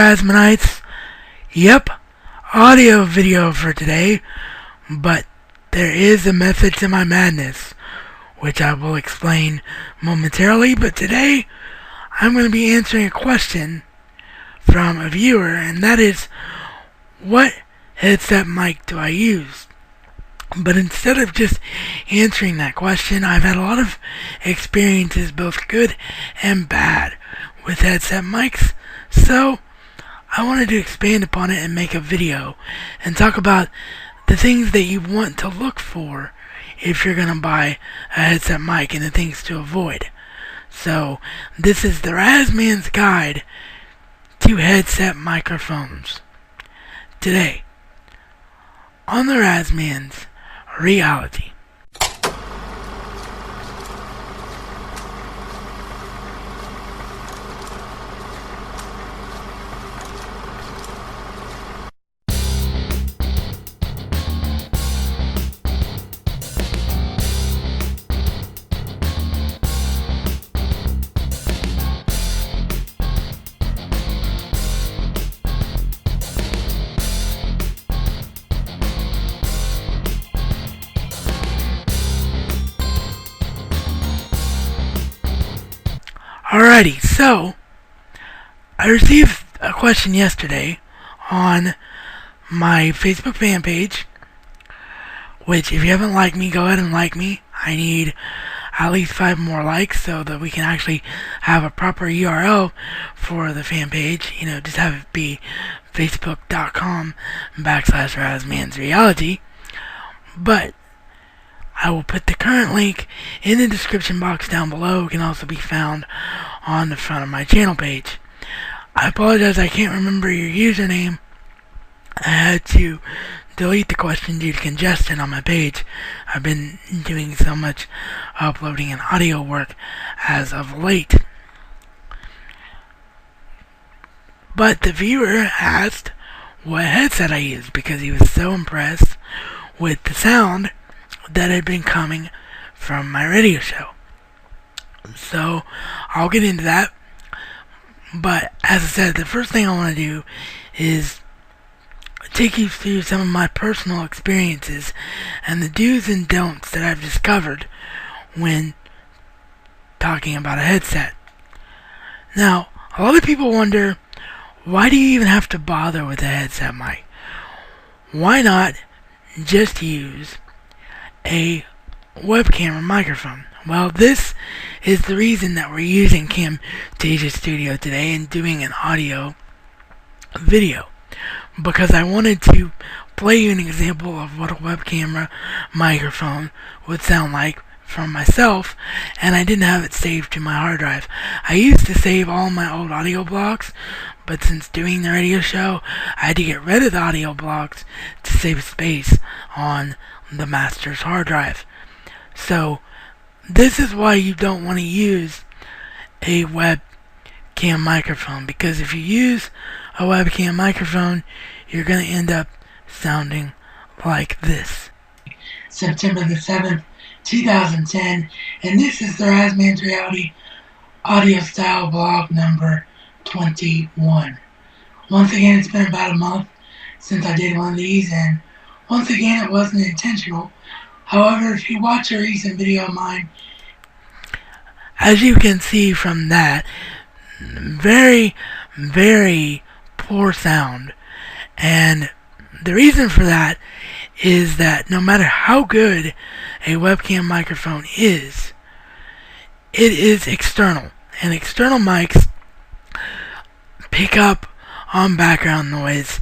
Rasmanites. Yep, audio video for today, but there is a method to my madness, which I will explain momentarily. But today, I'm going to be answering a question from a viewer, and that is, what headset mic do I use? But instead of just answering that question, I've had a lot of experiences, both good and bad, with headset mics. So I wanted to expand upon it and make a video and talk about the things that you want to look for if you're going to buy a headset mic and the things to avoid. So this is the Razman's Guide to Headset Microphones. Today, on the Razman's Reality. Alrighty, so I received a question yesterday on my Facebook fan page, which if you haven't liked me, go ahead and like me. I need at least 5 more likes so that we can actually have a proper URL for the fan page. Just have it be facebook.com/Razmansreality. But I will put the current link in the description box down below. It can also be found on the front of my channel page. I apologize, I can't remember your username. I had to delete the question due to congestion on my page. I've been doing so much uploading and audio work as of late. But the viewer asked what headset I used because he was so impressed with the sound that had been coming from my radio show. So I'll get into that. But as I said, the first thing I want to do is take you through some of my personal experiences and the do's and don'ts that I've discovered when talking about a headset. Now, a lot of people wonder, why do you even have to bother with a headset mic? Why not just use a webcam microphone? Well, this is the reason that we're using Camtasia Studio today and doing an audio video, because I wanted to play you an example of what a webcam microphone would sound like from myself, and I didn't have it saved to my hard drive. I used to save all my old audio blocks, but since doing the radio show, I had to get rid of the audio blocks to save space on the master's hard drive. So this is why you don't want to use a webcam microphone, because if you use a webcam microphone, you're going to end up sounding like this. September the 7th, 2010, and this is the Razman's Reality audio style blog number 21. Once again, it's been about a month since I did one of these, and once again, it wasn't intentional. However, if you watch a recent video of mine, as you can see from that, very, very poor sound. And the reason for that is that no matter how good a webcam microphone is, it is external. And external mics pick up on background noise,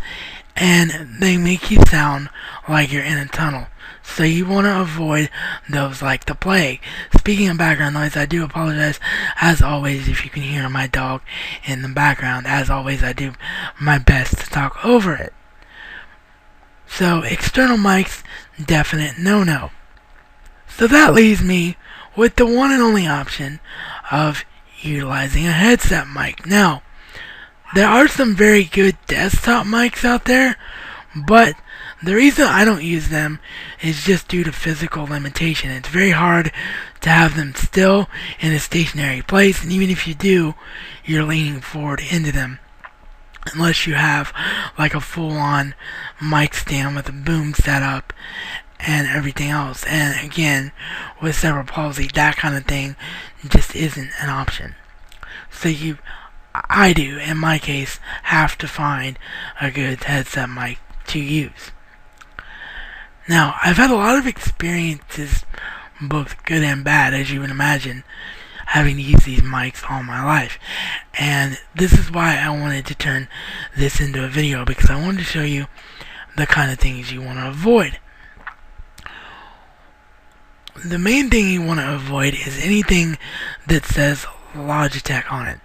and they make you sound like you're in a tunnel. So you want to avoid those like the plague. Speaking of background noise, I do apologize, as always, if you can hear my dog in the background. As always, I do my best to talk over it. So external mics, definite no-no. So that leaves me with the one and only option of utilizing a headset mic. Now, there are some very good desktop mics out there, but the reason I don't use them is just due to physical limitation. It's very hard to have them still in a stationary place, and even if you do, you're leaning forward into them. unless you have like a full-on mic stand with a boom setup and everything else. And again, with cerebral palsy, that kind of thing just isn't an option. So I do, in my case, have to find a good headset mic to use. Now, I've had a lot of experiences, both good and bad, as you would imagine, having to use these mics all my life. And this is why I wanted to turn this into a video, because I wanted to show you the kind of things you want to avoid. The main thing you want to avoid is anything that says Logitech on it.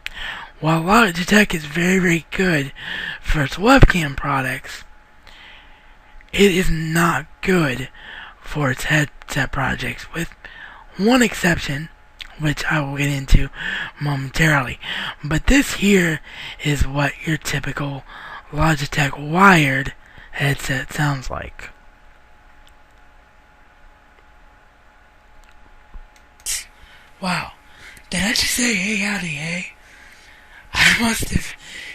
While Logitech is very, very good for its webcam products, it is not good for its headset projects, with one exception, which I will get into momentarily. But this here is what your typical Logitech wired headset sounds like. Wow, did I just say hey howdy hey? I must have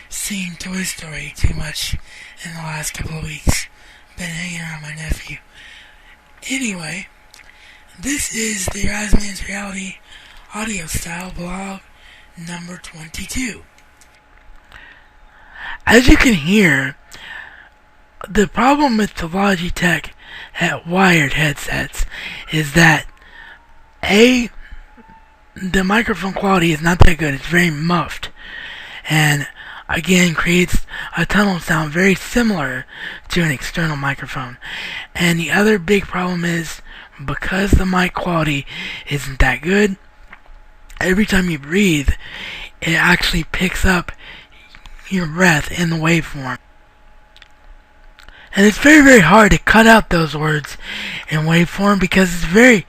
seen Toy Story too much in the last couple of weeks. Been hanging around my nephew. Anyway, this is the Razman's Reality Audio Style blog number 22. As you can hear, the problem with the Logitech wired headsets is that the microphone quality is not that good. It's very muffed, and again creates a tunnel sound very similar to an external microphone. And the other big problem is, because the mic quality isn't that good, every time you breathe, it actually picks up your breath in the waveform. And it's very, very hard to cut out those words in waveform, because it's very,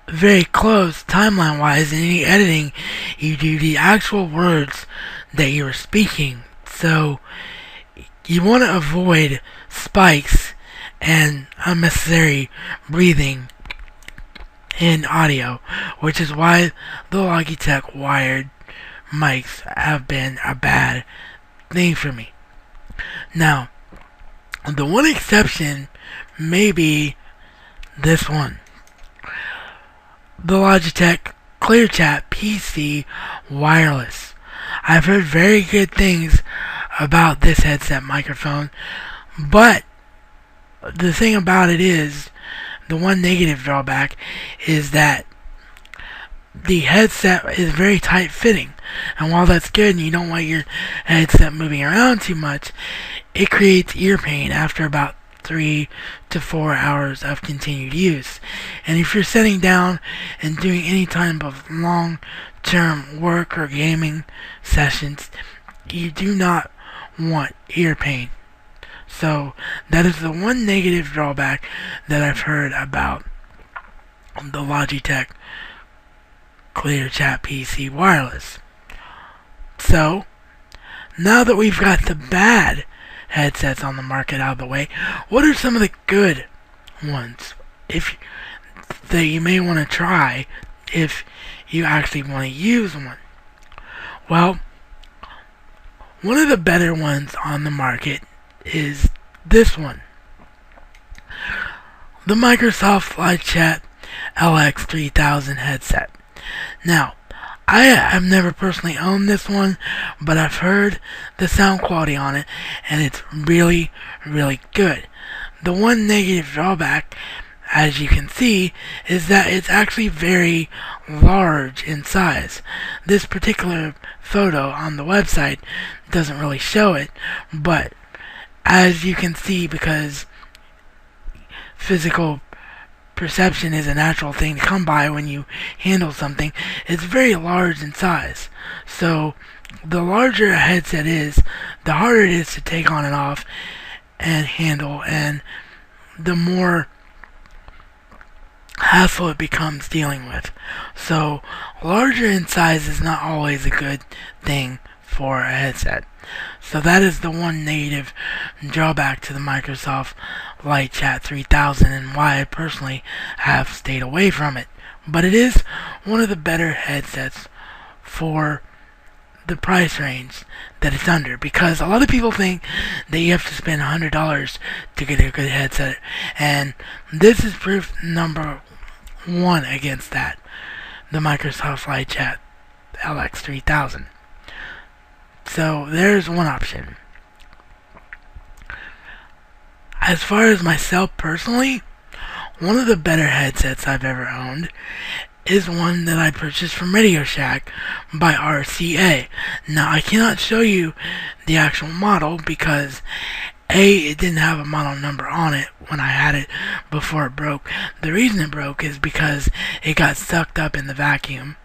very close timeline wise in any editing you do the actual words that you are speaking. So you want to avoid spikes and unnecessary breathing in audio, which is why the Logitech wired mics have been a bad thing for me. Now, the one exception may be this one. The Logitech ClearChat PC Wireless. I've heard very good things about this headset microphone, but the thing about it is, the one negative drawback is that the headset is very tight fitting, and while that's good and you don't want your headset moving around too much, it creates ear pain after about 3 to 4 hours of continued use. And if you're sitting down and doing any type of long-term work or gaming sessions, you do not want ear pain. So that is the one negative drawback that I've heard about the Logitech ClearChat PC Wireless. So now that we've got the bad headsets on the market out of the way, what are some of the good ones that you may want to try if you actually want to use one? Well, one of the better ones on the market is this one, the Microsoft Live Chat LX3000 headset. Now, I have never personally owned this one, but I've heard the sound quality on it, and it's really, really good. The one negative drawback, as you can see, is that it's actually very large in size. This particular photo on the website doesn't really show it, but as you can see, because physical perception is a natural thing to come by when you handle something, it's very large in size. So the larger a headset is, the harder it is to take on and off and handle, and the more hassle it becomes dealing with. So larger in size is not always a good thing for a headset. So that is the one negative drawback to the Microsoft Live Chat 3000, and why I personally have stayed away from it. But it is one of the better headsets for the price range that it's under, because a lot of people think that you have to spend $100 to get a good headset, and this is proof number one against that. The Microsoft Flight Chat LX3000. So there's one option. As far as myself personally, one of the better headsets I've ever owned is one that I purchased from Radio Shack by RCA. Now, I cannot show you the actual model because A, it didn't have a model number on it when I had it before it broke. The reason it broke is because it got sucked up in the vacuum,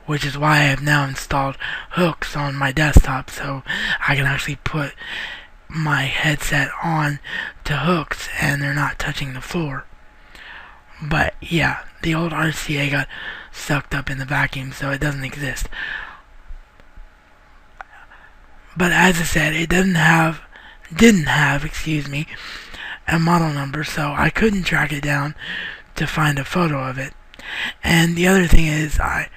which is why I have now installed hooks on my desktop so I can actually put my headset on to hooks and they're not touching the floor. But yeah, the old RCA got sucked up in the vacuum, so it doesn't exist. But as I said, it didn't have, a model number, so I couldn't track it down to find a photo of it. And the other thing is, I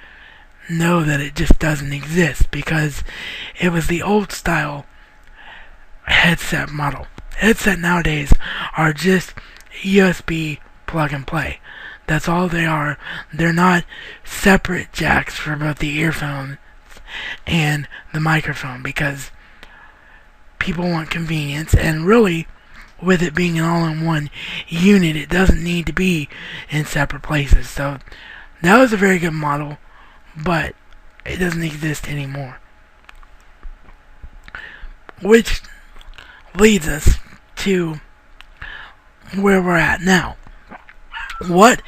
know that it just doesn't exist because it was the old style headset model. Headset nowadays are just USB plug and play. That's all they are. They're not separate jacks for both the earphone and the microphone because people want convenience, and really with it being an all-in-one unit, it doesn't need to be in separate places. So that was a very good model, but it doesn't exist anymore. Which leads us to where we're at now. What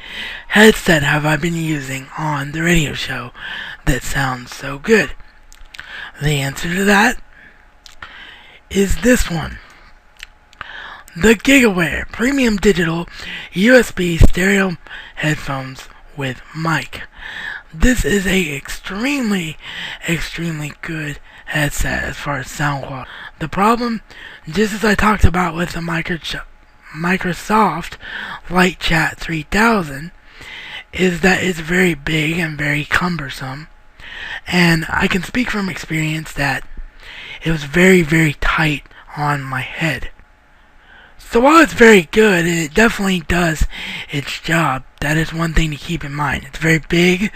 headset have I been using on the radio show that sounds so good? The answer to that is this one. The GigaWare Premium Digital USB Stereo Headphones with mic. This is a extremely good headset as far as sound quality. The problem, just as I talked about with the Microsoft Flight Chat 3000, is that it's very big and very cumbersome. And I can speak from experience that it was very tight on my head. So while it's very good, and it definitely does its job, that is one thing to keep in mind. It's very big,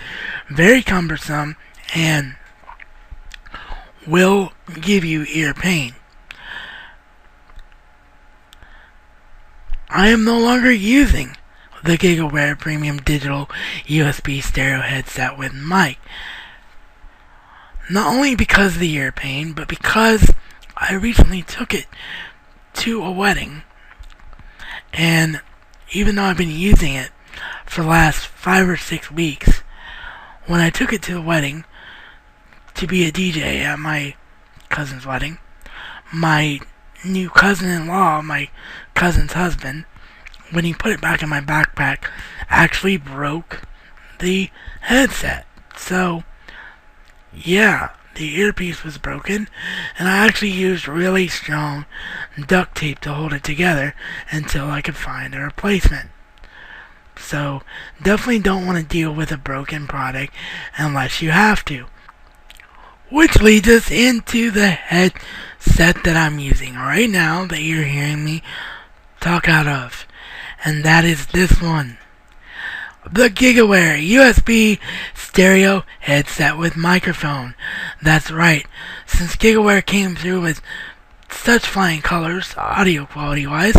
very cumbersome, and will give you ear pain. I am no longer using the GigaWare Premium Digital USB Stereo Headset with mic. Not only because of the ear pain, but because I recently took it to a wedding. And even though I've been using it for the last 5 or 6 weeks, when I took it to the wedding to be a DJ at my cousin's wedding, my new cousin-in-law, my cousin's husband, when he put it back in my backpack, actually broke the headset. So, yeah, the earpiece was broken, and I actually used really strong duct tape to hold it together until I could find a replacement. So, definitely don't want to deal with a broken product unless you have to. Which leads us into the headset that I'm using right now that you're hearing me talk out of. And that is this one. The GigaWare USB Stereo Headset with microphone. That's right. Since GigaWare came through with such flying colors, audio quality wise,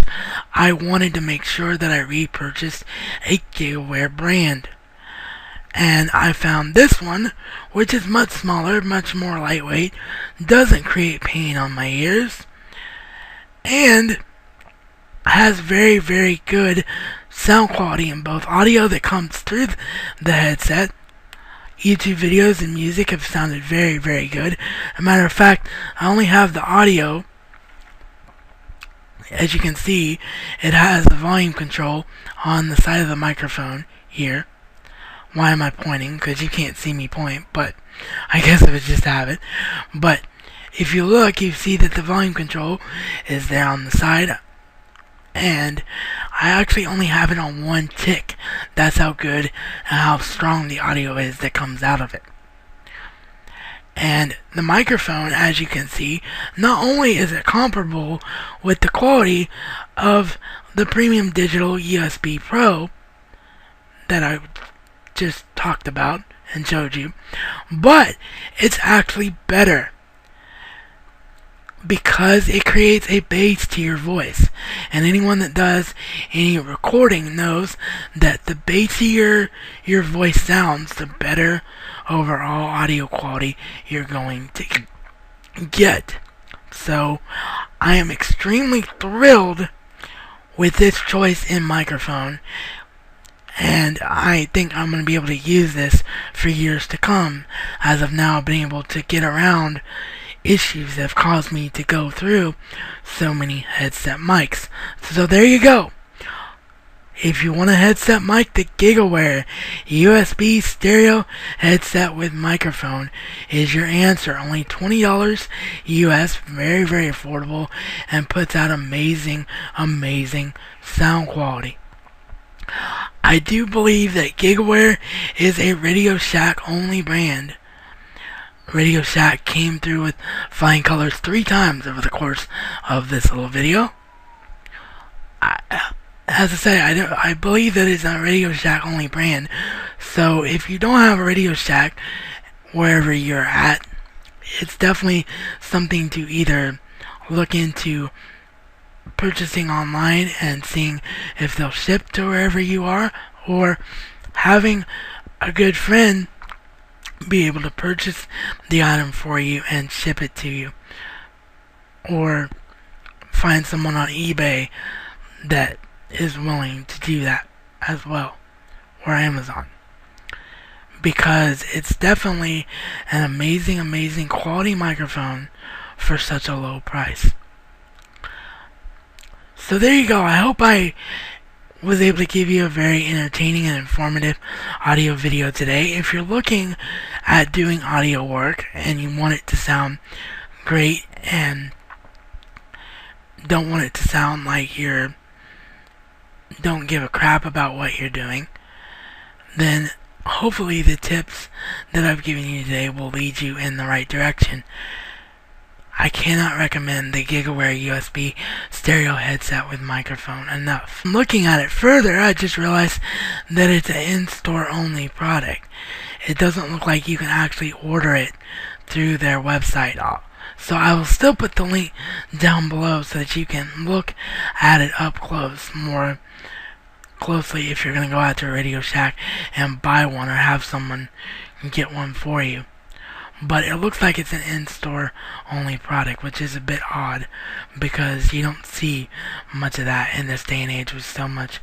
I wanted to make sure that I repurchased a GigaWare brand. And I found this one, which is much smaller, much more lightweight, doesn't create pain on my ears, and has very good sound quality in both audio that comes through the headset. YouTube videos and music have sounded very good. As a matter of fact, I only have the audio. As you can see, it has the volume control on the side of the microphone here. Why am I pointing? Because you can't see me point, but I guess it was just habit. But if you look, you see that the volume control is there on the side, and I actually only have it on one tick. That's how good and how strong the audio is that comes out of it. And the microphone, as you can see, not only is it comparable with the quality of the premium digital USB Pro that I just talked about and showed you, but it's actually better because it creates a bass to your voice. And anyone that does any recording knows that the bassier your voice sounds, the better overall audio quality you're going to get. So I am extremely thrilled with this choice in microphone, and I think I'm going to be able to use this for years to come. As of now, I've been able to get around issues that have caused me to go through so many headset mics. So there you go. If you want a headset mic, the GigaWare USB stereo headset with microphone is your answer. Only $20 US, very, very affordable, and puts out amazing, amazing sound quality. I do believe that GigaWare is a Radio Shack only brand. Radio Shack came through with flying colors 3 times over the course of this little video. As I say, I believe that it's a Radio Shack only brand. So if you don't have a Radio Shack wherever you're at, it's definitely something to either look into purchasing online and seeing if they'll ship to wherever you are, or having a good friend be able to purchase the item for you and ship it to you, or find someone on eBay that is willing to do that as well, or Amazon, because it's definitely an amazing, amazing quality microphone for such a low price. So there you go. I hope I was able to give you a very entertaining and informative audio video today. If you're looking at doing audio work and you want it to sound great and don't want it to sound like you're don't give a crap about what you're doing, then hopefully the tips that I've given you today will lead you in the right direction. I cannot recommend the GigaWare USB stereo headset with microphone enough. Looking at it further, I just realized that it's an in-store only product. It doesn't look like you can actually order it through their website. So I will still put the link down below so that you can look at it up close more closely if you're going to go out to a Radio Shack and buy one or have someone get one for you. But it looks like it's an in-store only product, which is a bit odd because you don't see much of that in this day and age with so much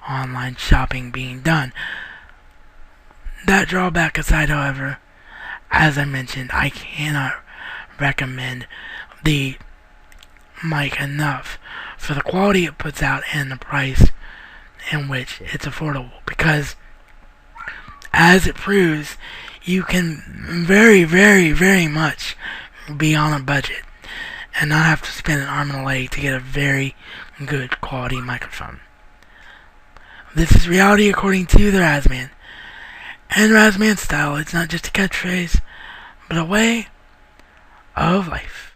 online shopping being done. That drawback aside, however, as I mentioned, I cannot recommend the mic enough for the quality it puts out and the price in which it's affordable, because as it proves, you can very, very, very much be on a budget and not have to spend an arm and a leg to get a very good quality microphone. This is reality according to the Razman. And Razman style, it's not just a catchphrase, but a way of life.